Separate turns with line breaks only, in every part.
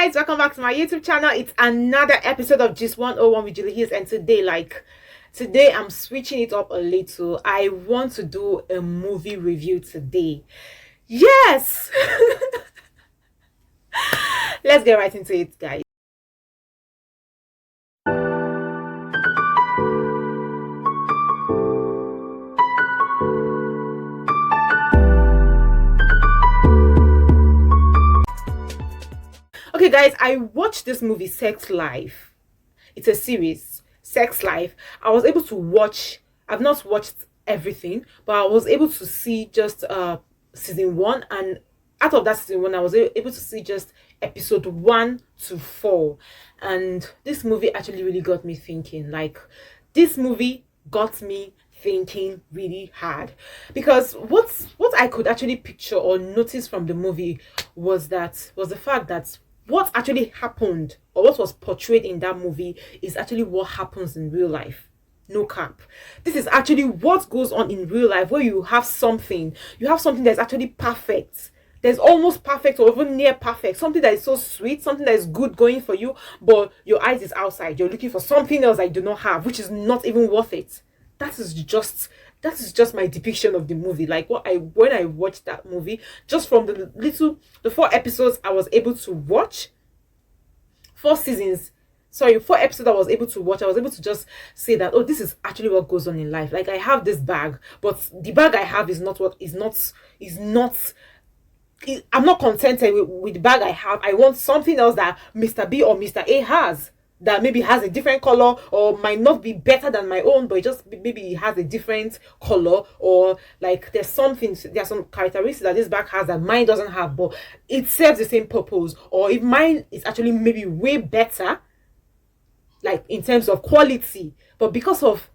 guys, welcome back to my YouTube channel. It's another episode of Gist 101 with Juliee, and today I'm switching it up a little. I want to do a movie review today. Yes. Let's get right into it, guys. Okay, guys, I watched this movie Sex Life. It's a series, Sex Life. I was able to watch, I've not watched everything, but I was able to see just season 1, and out of that season 1 I was able to see just episode 1 to 4. And this movie actually really got me thinking. Like, this movie got me thinking really hard, because what I could actually picture or notice from the movie was the fact that what actually happened, or what was portrayed in that movie, is actually what happens in real life. No cap. This is actually what goes on in real life, where you have something that's actually perfect. There's almost perfect, or even near perfect, something that is so sweet, something that is good going for you, but your eyes is outside. You're looking for something else that you do not have, which is not even worth it. That is just my depiction of the movie. Like, when I watched that movie, just from the 4 episodes I was able to watch, 4 episodes I was able to watch, I was able to just say that, oh, this is actually what goes on in life. Like, I have this bag, but the bag I have is not I'm not contented with the bag I have. I want something else that Mr. B or Mr. A has, that maybe has a different color, or might not be better than my own, but it just maybe it has a different color, or like there's some characteristics that this bag has that mine doesn't have, but it serves the same purpose. Or if mine is actually maybe way better, like in terms of quality, but because of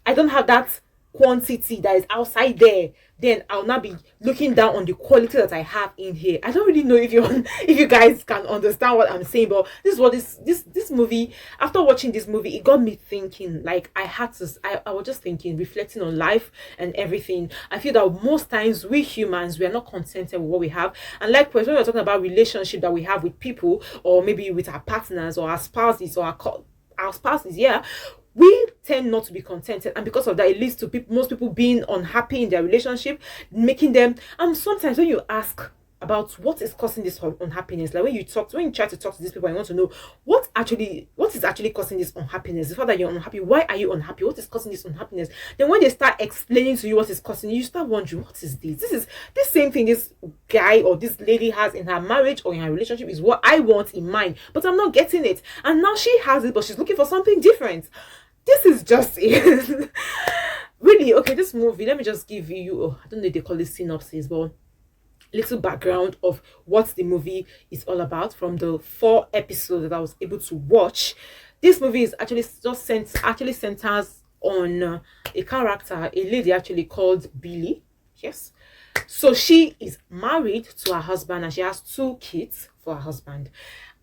I don't have that quantity that is outside there, then I'll not be looking down on the quality that I have in here. I don't really know if you guys can understand what I'm saying, but this is what this movie, after watching this movie, it got me thinking. Like, I was just thinking, reflecting on life and everything. I feel that most times we humans, we are not contented with what we have. And like, when we're talking about relationship that we have with people, or maybe with our partners or our spouses, or our spouses, yeah, we tend not to be contented, and because of that, it leads to most people being unhappy in their relationship, making them. And sometimes when you ask about what is causing this unhappiness, like when you try to talk to these people, and you want to know what is actually causing this unhappiness, the fact that you're unhappy, why are you unhappy, what is causing this unhappiness, then when they start explaining to you what is causing you start wondering, what is this? This is the same thing this guy or this lady has in her marriage or in her relationship, is what I want in mine, but I'm not getting it. And now she has it, but she's looking for something different. This is just it. Really. Okay, this movie, let me just give you, I don't know if they call it synopsis, but little background of what the movie is all about from the 4 episodes that I was able to watch. This movie is actually centers on a character, a lady actually called Billy. Yes. So she is married to her husband, and she has 2 kids for her husband.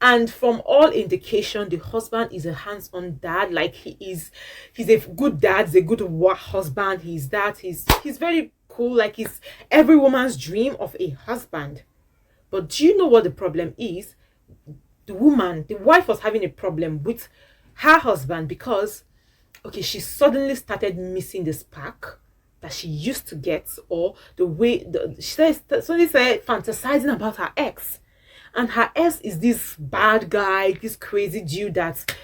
And from all indication, the husband is a hands-on dad. Like, he's a good dad, he's a good husband. He's very cool. Like, he's every woman's dream of a husband. But do you know what the problem is? The wife was having a problem with her husband, because she suddenly started missing the spark that she used to get, or the way she suddenly started fantasizing about her ex. And her ex is this bad guy, this crazy dude that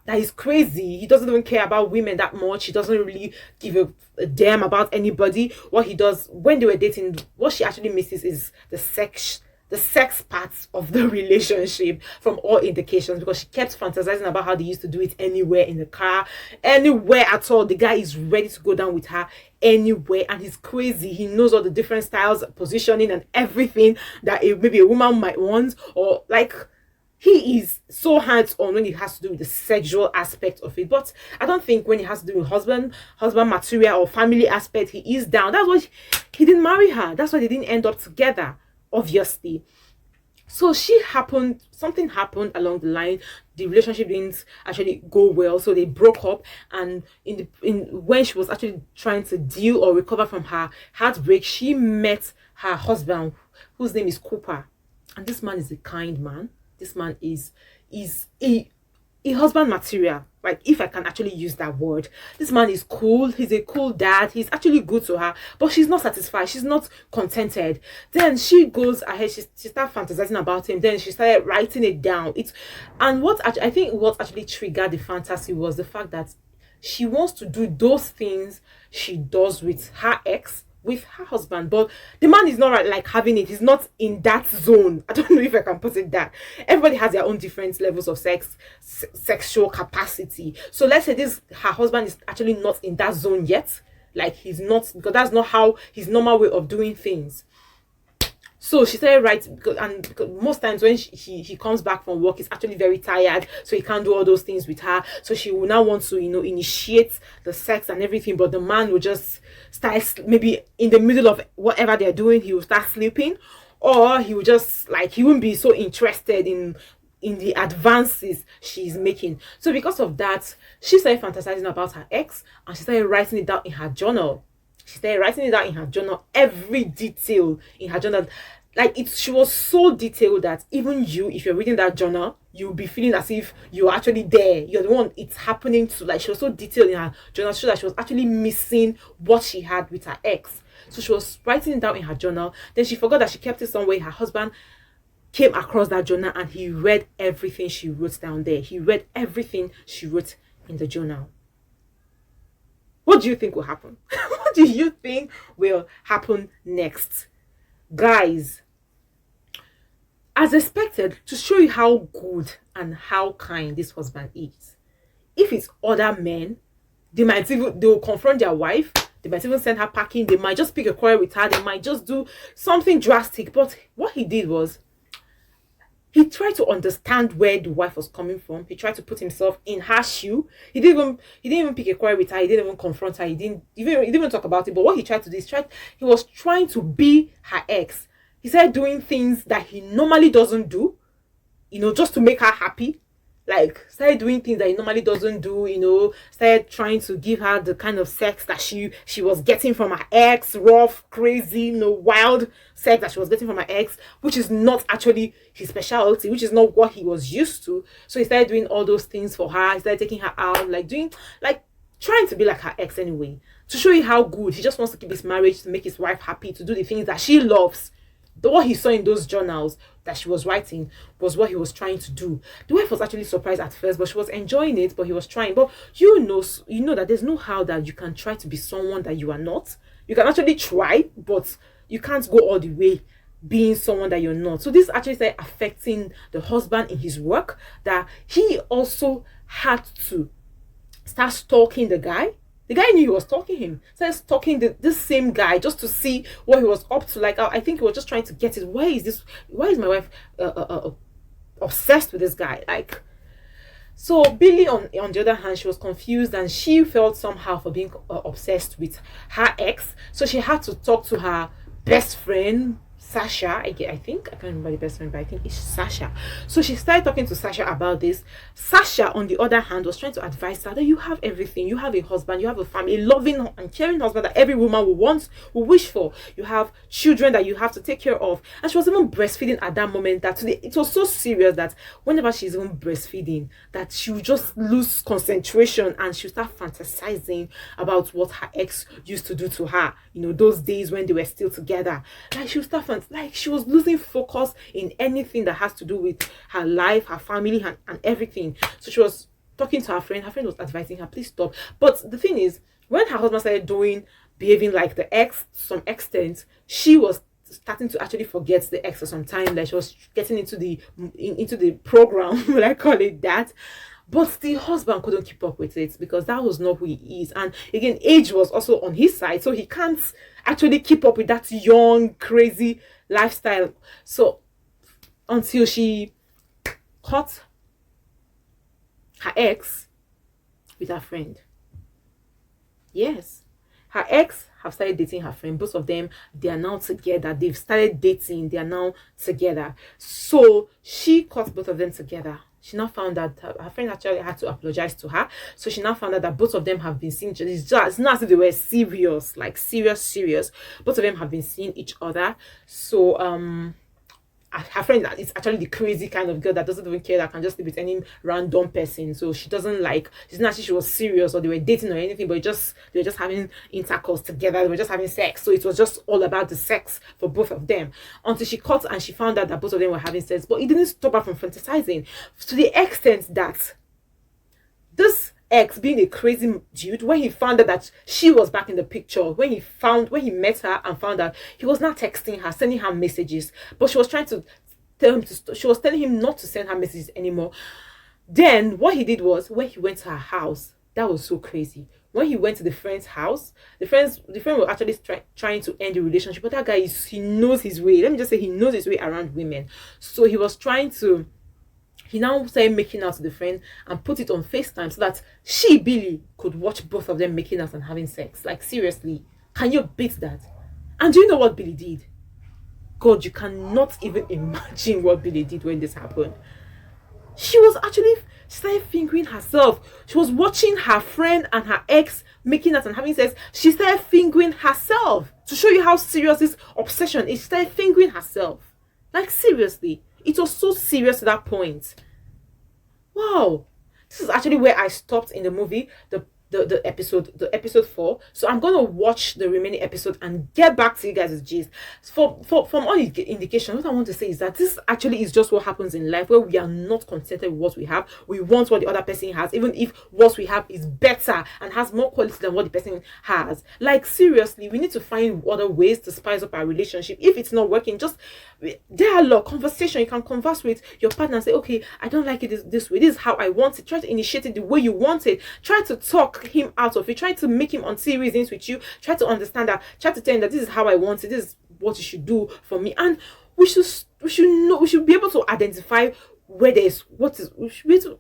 is crazy. He doesn't even care about women that much. He doesn't really give a damn about anybody. What he does when they were dating, what she actually misses is the sex parts of the relationship, from all indications, because she kept fantasizing about how they used to do it anywhere, in the car, anywhere at all. The guy is ready to go down with her anywhere, and he's crazy. He knows all the different styles, positioning, and everything that maybe a woman might want, or like, he is so hands-on when it has to do with the sexual aspect of it. But I don't think when it has to do with husband material or family aspect, he is down. That's why he didn't marry her. That's why they didn't end up together, obviously. So something happened along the line. The relationship didn't actually go well, so they broke up. And when she was actually trying to deal or recover from her heartbreak, she met her husband, whose name is Cooper. And this man is a kind man. this man is a husband material, like, if I can actually use that word. This man is cool, he's a cool dad, he's actually good to her, but she's not satisfied, she's not contented. Then she goes ahead, she started fantasizing about him, then she started writing it down. I think what actually triggered the fantasy was the fact that she wants to do those things she does with her ex with her husband, but the man is not like having it. He's not in that zone. I don't know if I can put it that. Everybody has their own different levels of sexual capacity. So let's say this her husband is actually not in that zone yet. Like, he's not, because that's not how his normal way of doing things. So she started writing, because most times when he comes back from work, he's actually very tired, so he can't do all those things with her. So she will now want to, initiate the sex and everything, but the man will just start, maybe in the middle of whatever they're doing, he will start sleeping, or he will just, like, he won't be so interested in the advances she's making. So because of that, she started fantasizing about her ex, and she started writing it down in her journal. She started writing it down in her journal, every detail in her journal. Like, she was so detailed that even you, if you're reading that journal, you'll be feeling as if you're actually there. You're the one it's happening to. Like, she was so detailed in her journal, so that she was actually missing what she had with her ex. So she was writing it down in her journal. Then she forgot that she kept it somewhere. Her husband came across that journal, and he read everything she wrote down there. He read everything she wrote in the journal. What do you think will happen? What do you think will happen next? Guys, as expected, to show you how good and how kind this husband is, if it's other men, they will confront their wife, they might even send her packing, they might just pick a quarrel with her, they might just do something drastic. But what he did was, he tried to understand where the wife was coming from. He tried to put himself in her shoe. He didn't even pick a quarrel with her. He didn't even confront her. He didn't even talk about it. But what he tried to do is he was trying to be her ex. He started doing things that he normally doesn't do, just to make her happy. Like, started doing things that he normally doesn't do, started trying to give her the kind of sex that she was getting from her ex, rough, crazy, wild sex that she was getting from her ex, which is not actually his specialty, which is not what he was used to. So he started doing all those things for her. He started taking her out, trying to be like her ex anyway, to show you how good. He just wants to keep his marriage, to make his wife happy, to do the things that she loves. What he saw in those journals that she was writing was what he was trying to do. The wife was actually surprised at first, but she was enjoying it, but he was trying. But you know that there's no how that you can try to be someone that you are not. You can actually try, but you can't go all the way being someone that you're not. So this actually started affecting the husband in his work, that he also had to start stalking the guy. The guy knew he was stalking him. Started stalking this same guy just to see what he was up to. Like, I think he was just trying to get it. Why is my wife obsessed with this guy? Like, so Billy, on the other hand, she was confused, and she felt somehow for being obsessed with her ex. So she had to talk to her best friend, Sasha. I think, I can't remember the best friend, but I think it's Sasha. So she started talking to Sasha about this. Sasha, on the other hand, was trying to advise her that you have everything. You have a husband, you have a family, a loving and caring husband that every woman will wish for. You have children that you have to take care of. And she was even breastfeeding at that moment, that today it was so serious that whenever she's even breastfeeding, that she would just lose concentration, and she would start fantasizing about what her ex used to do to her, those days when they were still together. Like, she would start like she was losing focus in anything that has to do with her life, her family, and everything. So she was talking to her friend. Her friend was advising her, please stop. But the thing is, when her husband started behaving like the ex to some extent, she was starting to actually forget the ex for some time. Like, she was getting into the program, will I call it that. But the husband couldn't keep up with it, because that was not who he is. And again, age was also on his side, so he can't actually keep up with that young, crazy lifestyle. So until she caught her ex with her friend. Yes, her ex have started dating her friend. Both of them, they are now together. They've started dating. They are now together. So she caught both of them together. She now found that her friend actually had to apologize to her. So she now found out that both of them have been seeing each other. It's not as if they were serious, like serious. Both of them have been seeing each other. So her friend is actually the crazy kind of girl that doesn't even care, that can just sleep with any random person. So she doesn't like, she's not actually she was serious or they were dating or anything, but they were just having intercourse together, they were just having sex. So it was just all about the sex for both of them, until she caught and she found out that both of them were having sex. But it didn't stop her from fantasizing, to the extent that this ex, being a crazy dude, when he found out that she was back in the picture, when he met her and found out, he was not texting her, sending her messages, but she was trying to tell him to, she was telling him not to send her messages anymore. Then what he did was, when he went to her house, that was so crazy. When he went to the friend's house, the friend was actually trying to end the relationship, but that guy he knows his way. Let me just say, he knows his way around women. So he was trying to, he now started making out to the friend and put it on FaceTime so that she, Billy, could watch both of them making out and having sex. Like, seriously, can you beat that? And do you know what Billy did? God, you cannot even imagine what Billy did when this happened. She started fingering herself. She was watching her friend and her ex making out and having sex. She started fingering herself. To show you how serious this obsession is, she started fingering herself. Like, seriously. It was so serious to that point. Wow. This is actually where I stopped in the movie, the episode 4. So I'm gonna watch the remaining episode and get back to you guys with gist. From all indications, what I want to say is that this actually is just what happens in life, where we are not contented with what we have. We want what the other person has, even if what we have is better and has more quality than what the person has. Like, seriously, we need to find other ways to spice up our relationship. If it's not working, just dialogue, conversation. You can converse with your partner and say, okay, I don't like it this way, this is how I want it. Try to initiate it the way you want it. Try to talk him out of it. Try to make him see reasons with you. Try to understand that. Try to tell him that this is how I want it, this is what you should do for me. And we should be able to identify where there is we should be able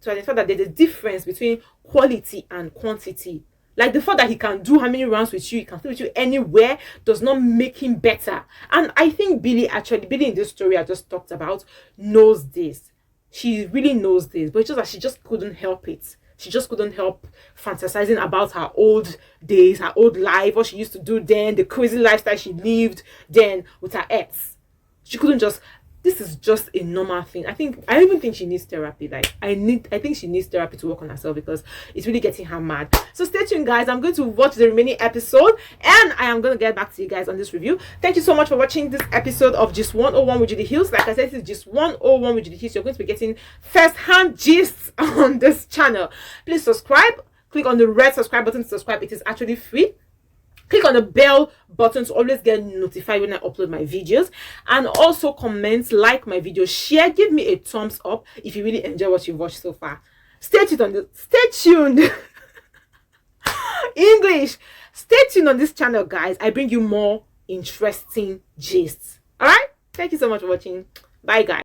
to identify that there's a difference between quality and quantity. Like, the fact that he can do how many rounds with you, he can stay with you anywhere, does not make him better. And I think Billy in this story I just talked about, knows this. She really knows this, but it's just that she just couldn't help it. She just couldn't help fantasizing about her old days, her old life, what she used to do then, the crazy lifestyle she lived then with her ex. She couldn't just, this is just a normal thing. I even think she needs therapy. Like, I think she needs therapy to work on herself, because it's really getting her mad. So stay tuned, guys. I'm going to watch the remaining episode and I am going to get back to you guys on this review. Thank you so much for watching this episode of Gist 101 with Juliee Hillz. Like I said, this is Gist 101 with Juliee Hillz. You're going to be getting first-hand gists on this channel. Please subscribe. Click on the red subscribe button to subscribe. It is actually free. Click on the bell button to always get notified when I upload my videos, and also comment, like my video, share, give me a thumbs up if you really enjoy what you've watched so far. Stay tuned English, stay tuned on this channel, guys. I bring you more interesting gists. All right, thank you so much for watching. Bye, guys.